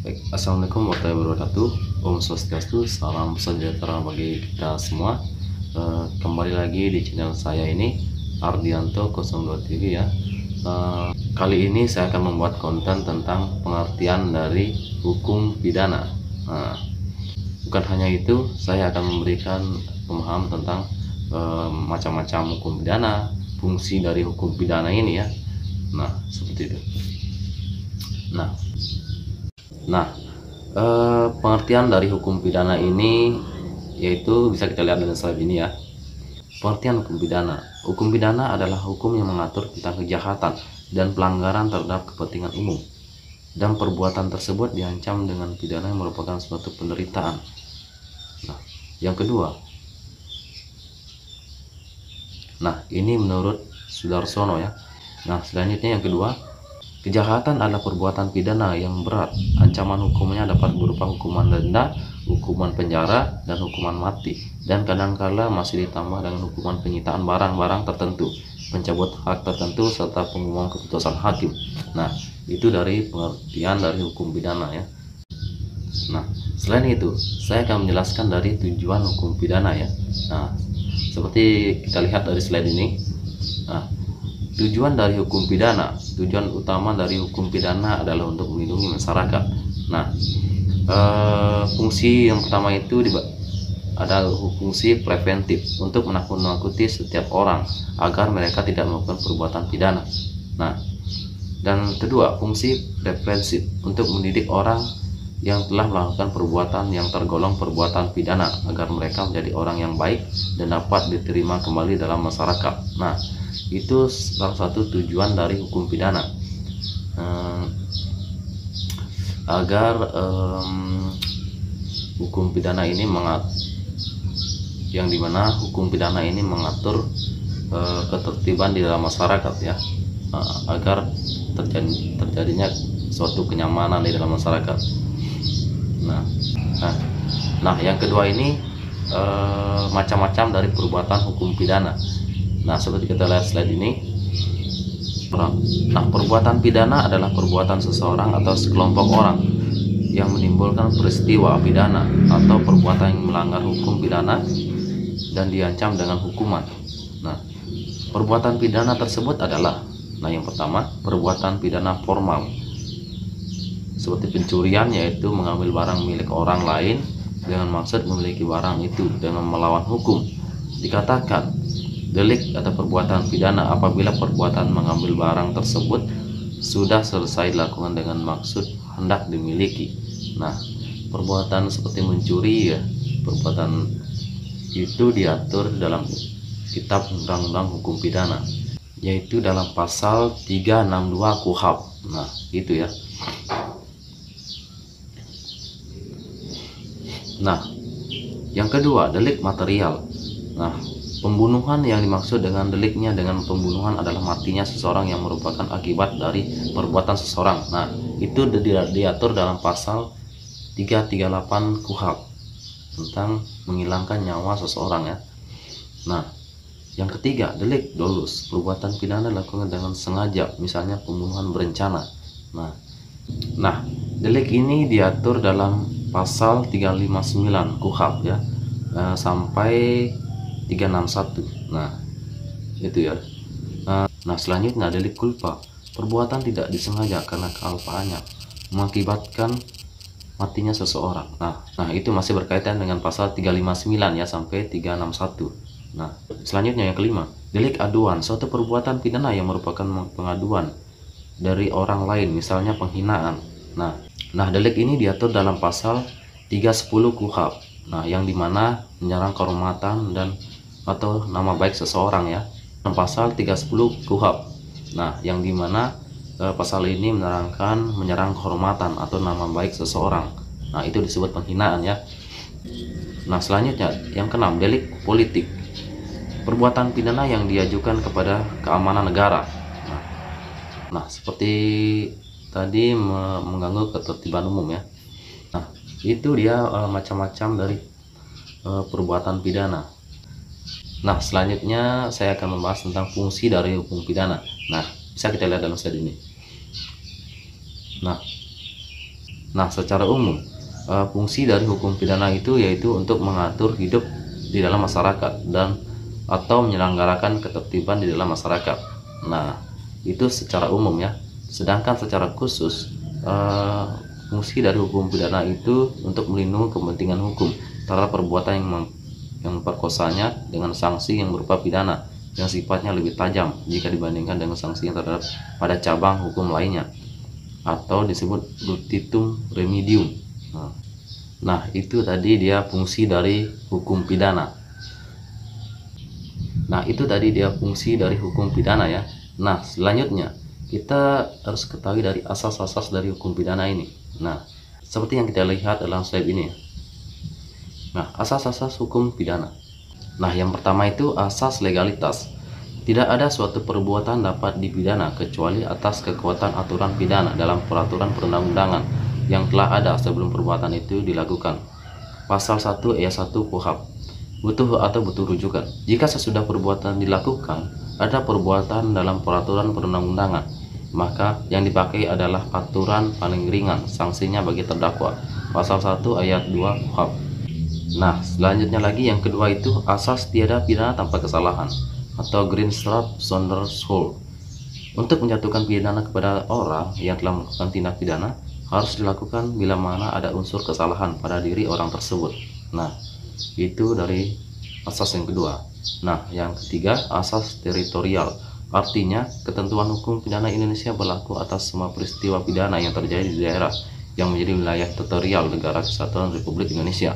Baik, Assalamualaikum warahmatullahi wabarakatuh. Om Swastiastu, salam sejahtera bagi kita semua. Kembali lagi di channel saya ini, Ardianto 02 TV ya. Kali ini saya akan membuat konten tentang pengertian dari hukum pidana. Bukan hanya itu, saya akan memberikan pemahaman tentang macam-macam hukum pidana, fungsi dari hukum pidana ini ya. Nah, seperti itu. Pengertian dari hukum pidana ini yaitu bisa kita lihat dari slide ini ya. Pengertian hukum pidana. Hukum pidana adalah hukum yang mengatur tentang kejahatan dan pelanggaran terhadap kepentingan umum, dan perbuatan tersebut diancam dengan pidana yang merupakan suatu penderitaan. Nah, yang kedua. Nah, ini menurut Sudarsono ya. Nah, selanjutnya yang kedua, kejahatan adalah perbuatan pidana yang berat. Ancaman hukumnya dapat berupa hukuman denda, hukuman penjara, dan hukuman mati. Dan kadangkala masih ditambah dengan hukuman penyitaan barang-barang tertentu, pencabut hak tertentu, serta pengumuman keputusan hakim. Nah, itu dari pengertian dari hukum pidana ya. Nah, selain itu, saya akan menjelaskan dari tujuan hukum pidana ya. Nah, seperti kita lihat dari slide ini. Nah, tujuan dari hukum pidana, tujuan utama dari hukum pidana adalah untuk melindungi masyarakat. Nah, fungsi yang pertama itu ada fungsi preventif untuk menakut-nakuti setiap orang agar mereka tidak melakukan perbuatan pidana. Nah, dan kedua, fungsi represif untuk mendidik orang yang telah melakukan perbuatan yang tergolong perbuatan pidana agar mereka menjadi orang yang baik dan dapat diterima kembali dalam masyarakat. Nah, itu salah satu tujuan dari hukum pidana, agar hukum pidana ini yang dimana hukum pidana ini mengatur ketertiban di dalam masyarakat ya, agar terjadinya suatu kenyamanan di dalam masyarakat. Nah, yang kedua ini macam-macam dari perbuatan hukum pidana. Nah, seperti kita lihat slide ini. Nah, perbuatan pidana adalah perbuatan seseorang atau sekelompok orang yang menimbulkan peristiwa pidana atau perbuatan yang melanggar hukum pidana dan diancam dengan hukuman. Nah, perbuatan pidana tersebut adalah, yang pertama, perbuatan pidana formal, seperti pencurian, yaitu mengambil barang milik orang lain dengan maksud memiliki barang itu dengan melawan hukum. Dikatakan delik atau perbuatan pidana apabila perbuatan mengambil barang tersebut sudah selesai dilakukan dengan maksud hendak dimiliki. Nah, perbuatan seperti mencuri ya, perbuatan itu diatur dalam kitab undang-undang hukum pidana, yaitu dalam pasal 362 KUHP. Nah, itu ya. Nah, yang kedua, delik material. Nah, pembunuhan yang dimaksud dengan deliknya dengan pembunuhan adalah matinya seseorang yang merupakan akibat dari perbuatan seseorang. Nah, itu diatur dalam pasal 338 KUHP tentang menghilangkan nyawa seseorang ya. Nah, yang ketiga, delik dolus, perbuatan pidana dilakukan dengan sengaja, misalnya pembunuhan berencana. Nah, delik ini diatur dalam pasal 359 KUHP ya, sampai 361. Nah, itu ya. Nah, selanjutnya delik culpa, perbuatan tidak disengaja karena kealpaannya mengakibatkan matinya seseorang. Nah, itu masih berkaitan dengan pasal 359 ya sampai 361. Nah, selanjutnya yang kelima, delik aduan, suatu perbuatan pidana yang merupakan pengaduan dari orang lain, misalnya penghinaan. Nah, delik ini diatur dalam pasal 310 KUHP. Nah, yang dimana menyerang kehormatan dan atau nama baik seseorang ya, pasal 310 KUHP. Nah, yang dimana pasal ini menyerang kehormatan atau nama baik seseorang. Nah, itu disebut penghinaan ya. Nah, selanjutnya yang keenam, delik politik, perbuatan pidana yang diajukan kepada keamanan negara. Nah, seperti tadi mengganggu ketertiban umum ya. Nah, itu dia macam-macam dari perbuatan pidana. Nah, selanjutnya saya akan membahas tentang fungsi dari hukum pidana. Nah, bisa kita lihat dalam slide ini. Nah, Nah, secara umum, fungsi dari hukum pidana itu yaitu untuk mengatur hidup di dalam masyarakat dan atau menyelenggarakan ketertiban di dalam masyarakat. Nah, itu secara umum ya. Sedangkan secara khusus, fungsi dari hukum pidana itu untuk melindungi kepentingan hukum terhadap perbuatan yang memperkosanya dengan sanksi yang berupa pidana yang sifatnya lebih tajam jika dibandingkan dengan sanksi yang terhadap pada cabang hukum lainnya atau disebut lutitum remedium. Nah, itu tadi dia fungsi dari hukum pidana. Nah, itu tadi dia fungsi dari hukum pidana ya. Nah, selanjutnya kita harus ketahui dari asas-asas dari hukum pidana ini. Nah, seperti yang kita lihat dalam slide ini. Nah, asas-asas hukum pidana. Nah, yang pertama itu asas legalitas. Tidak ada suatu perbuatan dapat dipidana kecuali atas kekuatan aturan pidana dalam peraturan perundang-undangan yang telah ada sebelum perbuatan itu dilakukan. Pasal 1 ayat 1 KUHP. Butuh rujukan. Jika sesudah perbuatan dilakukan, ada perbuatan dalam peraturan perundang-undangan, maka yang dipakai adalah aturan paling ringan sanksinya bagi terdakwa. Pasal 1 ayat 2 KUHP. Nah, selanjutnya lagi yang kedua itu asas tiada pidana tanpa kesalahan atau Green Strap Sondershol. Untuk menjatuhkan pidana kepada orang yang telah melakukan tindak pidana harus dilakukan bila mana ada unsur kesalahan pada diri orang tersebut. Nah, itu dari asas yang kedua. Nah, yang ketiga asas teritorial. Artinya, ketentuan hukum pidana Indonesia berlaku atas semua peristiwa pidana yang terjadi di daerah yang menjadi wilayah teritorial Negara Kesatuan Republik Indonesia,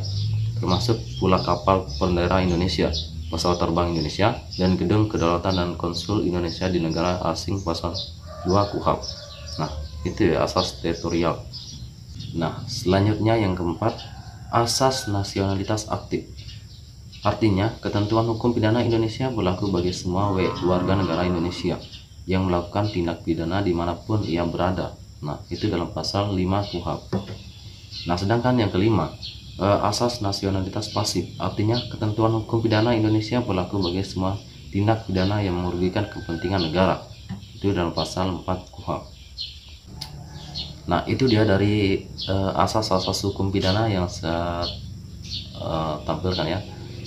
termasuk pula kapal bendera Indonesia, pesawat terbang Indonesia, dan gedung kedaulatan dan konsul Indonesia di negara asing. Pasal 2 KUHP. Nah, itu ya asas teritorial. Nah, selanjutnya yang keempat, asas nasionalitas aktif. Artinya, ketentuan hukum pidana Indonesia berlaku bagi semua warga negara Indonesia yang melakukan tindak pidana dimanapun ia berada. Nah, itu dalam pasal 5 KUHP. Nah, sedangkan yang kelima, asas nasionalitas pasif. Artinya, ketentuan hukum pidana Indonesia berlaku bagi semua tindak pidana yang merugikan kepentingan negara. Itu dalam pasal 4 KUHP. Nah, itu dia dari asas-asas hukum pidana yang saya tampilkan ya.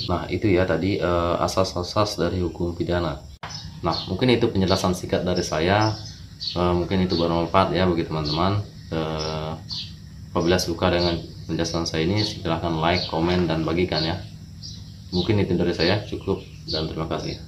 Nah, itu ya tadi asas-asas dari hukum pidana. Nah, mungkin itu penjelasan singkat dari saya. Mungkin itu bermanfaat ya bagi teman-teman. Apabila suka dengan penjelasan saya ini, silahkan like, komen, dan bagikan ya. Mungkin itu dari saya, cukup, dan terima kasih.